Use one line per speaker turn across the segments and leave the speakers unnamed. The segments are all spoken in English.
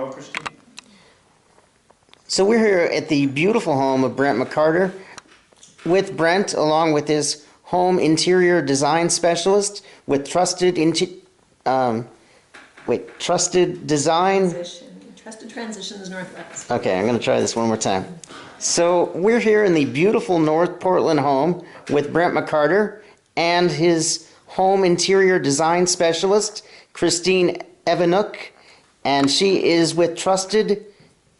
well, Christine?
So we're here at the beautiful home of Brent McCarter with Brent, along with his home interior design specialist with Trusted Design.
Trusted Transitions Northwest.
Okay, I'm going to try this one more time. So we're here in the beautiful North Portland home with Brent McCarter and his home interior design specialist, Christine Evanuk, and she is with Trusted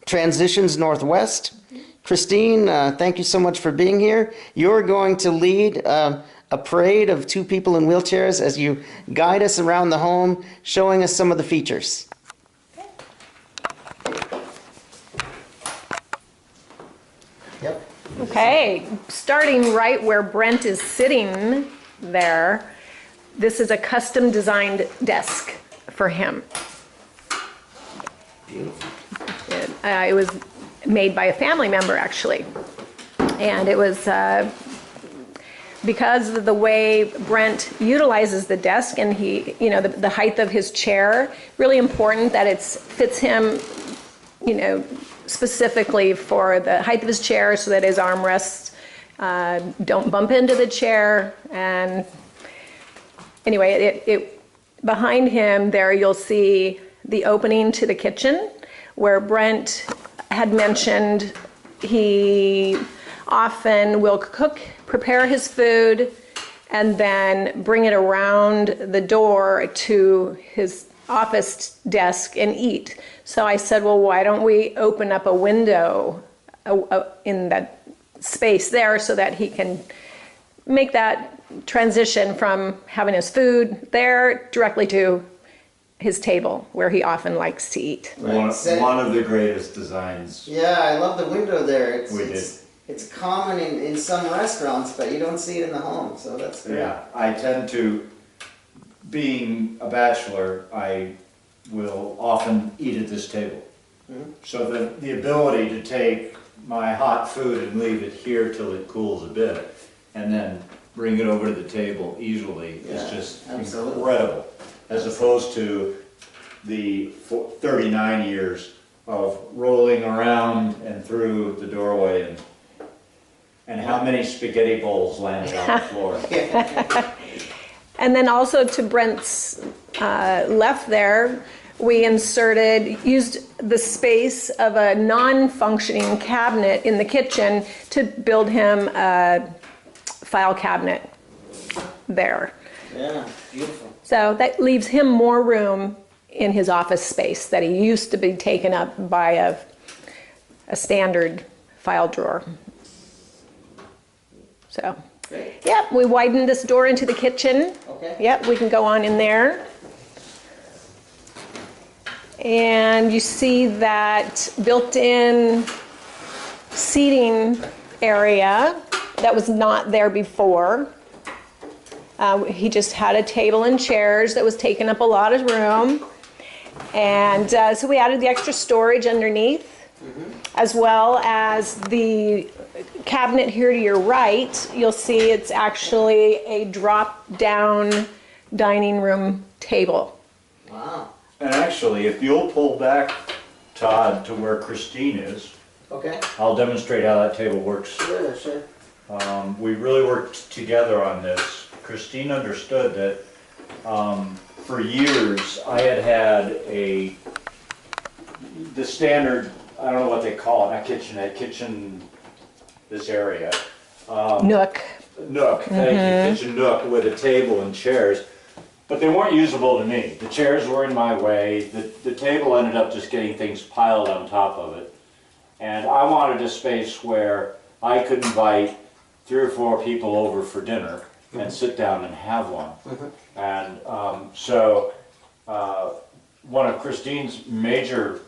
Transitions Northwest. Christine, thank you so much for being here. You're going to lead a parade of two people in wheelchairs as you guide us around the home, showing us some of the features. Yep.
Okay, starting right where Brent is sitting there, this is a custom designed desk for him.
Beautiful.
It was made by a family member, actually. And it was because of the way Brent utilizes the desk and the height of his chair, really important that it fits him, specifically for the height of his chair so that his armrests don't bump into the chair. And anyway, behind him there you'll see the opening to the kitchen, where Brent had mentioned he often will prepare his food, and then bring it around the door to his office desk and eat. So I said, well, why don't we open up a window in that space there so that he can make that transition from having his food there directly to his table where he often likes to eat.
One of the greatest designs.
Yeah, I love the window there.
It's
common in some restaurants, but you don't see it in the home, so that's great.
Yeah, I tend to, being a bachelor, I will often eat at this table. Mm-hmm. So the ability to take my hot food and leave it here till it cools a bit, and then bring it over to the table easily is just incredible. As opposed to the 39 years of rolling around and through the doorway and how many spaghetti bowls landed on the floor.
And then also to Brent's left there, we used the space of a non-functioning cabinet in the kitchen to build him a file cabinet there.
Yeah, beautiful.
So that leaves him more room in his office space that he used to be taken up by a standard file drawer. So, yep, we widened this door into the kitchen.
Okay.
Yep, we can go on in there. And you see that built-in seating area that was not there before. He just had a table and chairs that was taking up a lot of room. And so we added the extra storage underneath, as well as the cabinet here to your right. You'll see it's actually a drop-down dining room table.
Wow.
And actually, if you'll pull back, Todd, to where Christine is,
Okay.
I'll demonstrate how that table works.
Sure, sure.
We really worked together on this. Christine understood that for years I had the standard, I don't know what they call it, not kitchen, this area.
Nook.
Nook, thank you, kitchen nook with a table and chairs. But they weren't usable to me. The chairs were in my way. The table ended up just getting things piled on top of it. And I wanted a space where I could invite 3 or 4 people over for dinner and sit down and have one. And so one of Christine's major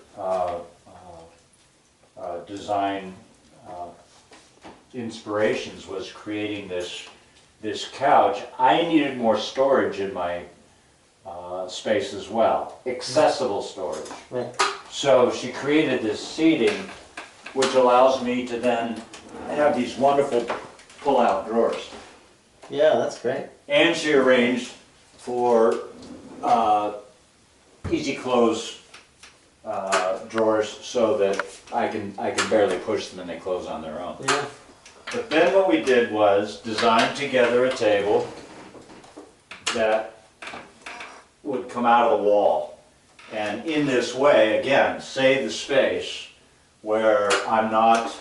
design inspirations was creating this couch. I needed more storage in my space as well, accessible storage.
Right.
So she created this seating which allows me to then have these wonderful pull-out drawers.
Yeah, that's great.
And she arranged for easy close drawers so that I can barely push them and they close on their own.
Yeah.
But then what we did was design together a table that would come out of the wall. And in this way, again, save the space where I'm not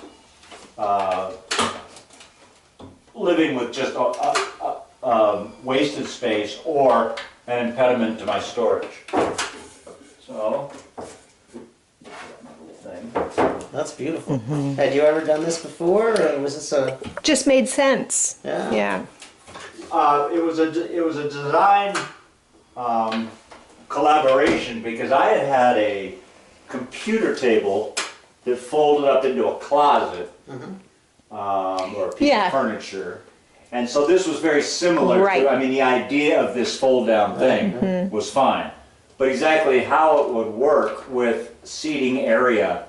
living with just wasted space or an impediment to my storage. So, thing.
That's beautiful. Had you ever done this before, or was this a...
Just made sense.
Yeah.
Yeah.
It was a design collaboration because I had a computer table that folded up into a closet or a piece
Yeah.
of furniture. And so this was very similar
Right.
to, I mean, the idea of this fold-down thing was fine. But exactly how it would work with seating area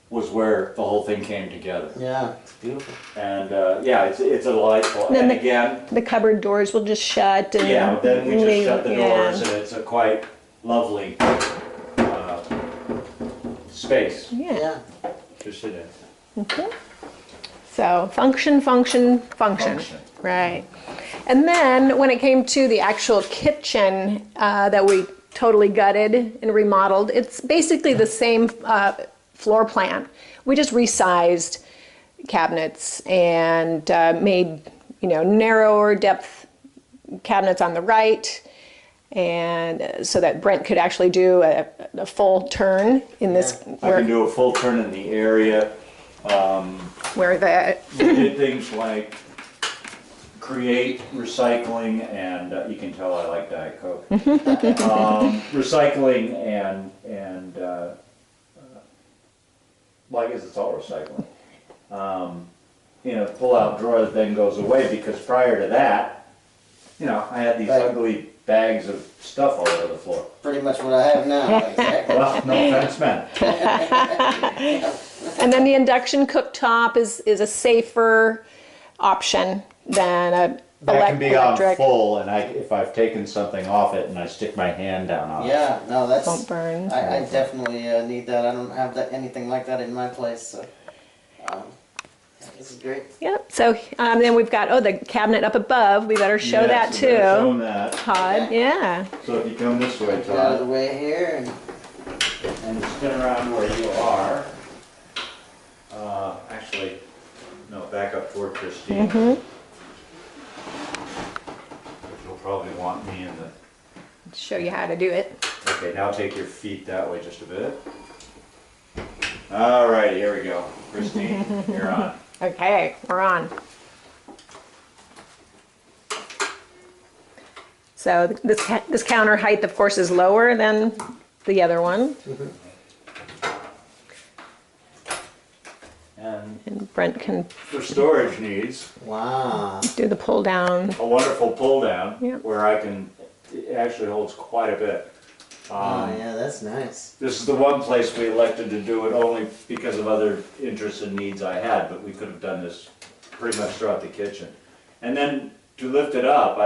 was where the whole thing came together.
Yeah, it's beautiful.
And yeah, it's a delightful.
Then
And
the-
again,
The cupboard doors will just shut and
yeah, then we just shut the
yeah.
doors and it's a quite lovely space
Yeah.
Yeah.
to sit in.
So function, function, function.
Function.
Right. And then when it came to the actual kitchen that we totally gutted and remodeled, it's basically the same floor plan. We just resized cabinets and made, narrower depth cabinets on the right, and so that Brent could actually do a full turn in this
I can do a full turn in the area.
where the
We did things like create recycling and you can tell I like Diet Coke. Recycling and well, I guess it's all recycling. Pull out drawer that then goes away because prior to that, I had these
Right.
ugly bags of stuff all over the floor.
Pretty much what I have now. Exactly.
Well, no offense meant.
and then the induction cooktop is a safer option than a
That can be on
electric.
full, and if I've taken something off it and I stick my hand down on it.
Yeah, no, that's...
Won't burn.
I definitely need that. I don't have anything like that in my place, so... this is great.
Yep. So then we've got the cabinet up above. We better show that
Yes, we better show
too,
'em that.
Todd. Yeah.
So if you come this way,
Get out of the
Todd,
way here, and...
and you spin around where you are, actually, no, back up toward Christine. You'll probably want me in the,
Show you how to do it.
okay, now take your feet that way just a bit. All right, here we go. Christine, you're on.
Okay, we're on. So this counter height, of course, is lower than the other one. And Brent can
For storage needs,
Wow.
do the pull down.
a wonderful pull down
Yep.
where it actually holds quite a bit.
Oh, yeah, that's nice.
This is the one place we elected to do it only because of other interests and needs I had, but we could have done this pretty much throughout the kitchen. And then to lift it up,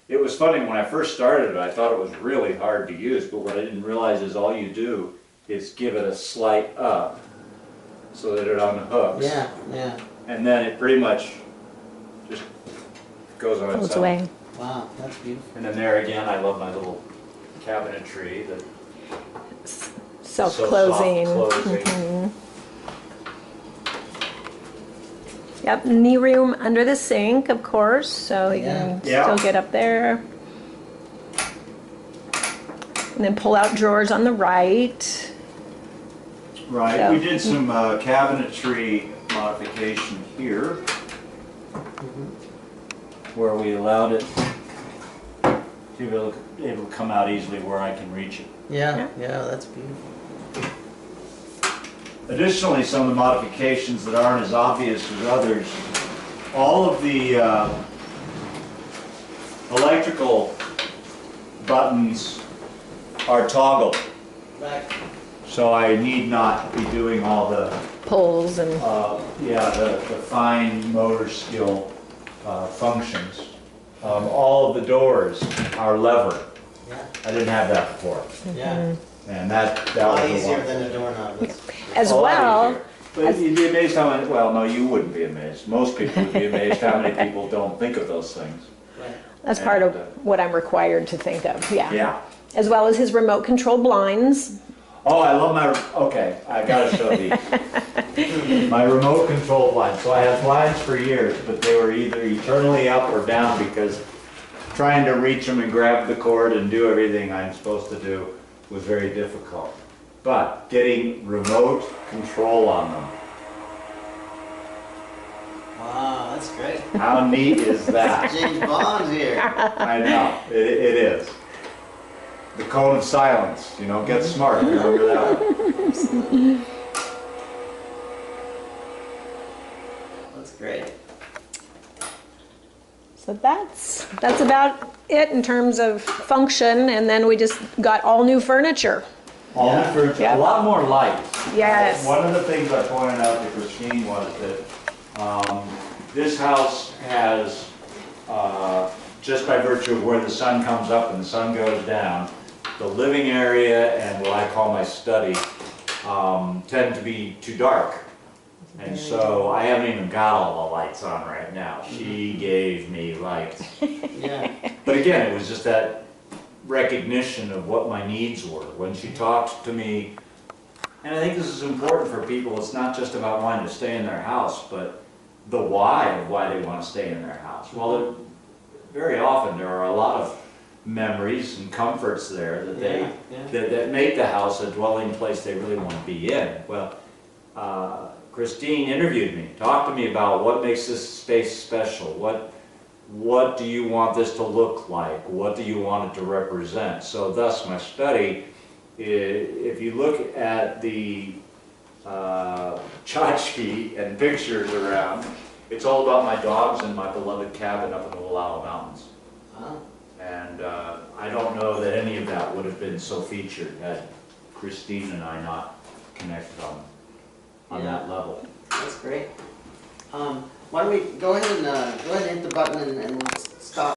it was funny, when I first started it, I thought it was really hard to use, but what I didn't realize is all you do is give it a slight up so that it unhooks.
Yeah, yeah.
And then it pretty much just goes on its
Pulls
own.
away.
Wow, that's beautiful.
And then there again, I love my little cabinetry that
Self-closing.
So soft closing.
Yep, knee room under the sink, of course, so you
Yeah.
can
Yeah.
still get up there. And then pull out drawers on the right.
Right,
So-
we did some cabinetry modification here, where we allowed it to be able to come out easily where I can reach it.
Yeah, yeah, that's beautiful.
Additionally, some of the modifications that aren't as obvious as others, all of the electrical buttons are toggled,
Back.
so I need not be doing all the
Pulls and,
the fine motor skill functions. All of the doors are lever.
Yeah,
I didn't have that before.
yeah.
And that
A lot
was the
easier
one.
than a doorknob.
As
A lot
well,
easier. But you'd be amazed how many, well, no, you wouldn't be amazed. Most people would be amazed how many people don't think of those things.
that's part of
And,
what I'm required to think of, yeah.
Yeah.
As well as his remote control blinds.
Oh, I love my, okay, I gotta show these. My remote control blinds. So I had blinds for years, but they were either eternally up or down because trying to reach them and grab the cord and do everything I'm supposed to do was very difficult. But getting remote control on them,
Wow, that's great.
how neat is that?
James Bond here.
I know, it is. The cone of silence, you know, get smart, remember that one?
That's great.
So that's about it in terms of function, and then we just got all new furniture.
All the furniture,
Yeah.
a lot more light.
Yes.
One of the things I pointed out to Christine was that this house has, just by virtue of where the sun comes up and the sun goes down, the living area and what I call my study tend to be too dark. And so I haven't even got all the lights on right now. She gave me lights.
Yeah.
But again, it was just that recognition of what my needs were. When she talked to me, and I think this is important for people, it's not just about wanting to stay in their house, but the why of why they want to stay in their house. Well, very often there are a lot of memories and comforts there that they that make the house a dwelling place they really want to be in. Well, Christine interviewed me, talked to me about what makes this space special. What do you want this to look like? What do you want it to represent? So thus my study, if you look at the tchotchke and pictures around, it's all about my dogs and my beloved cabin up in the Wallowa Mountains.
Wow.
And I don't know that any of that would have been so featured had Christine and I not connected on that level.
That's great. Why don't we go ahead and hit the button and let's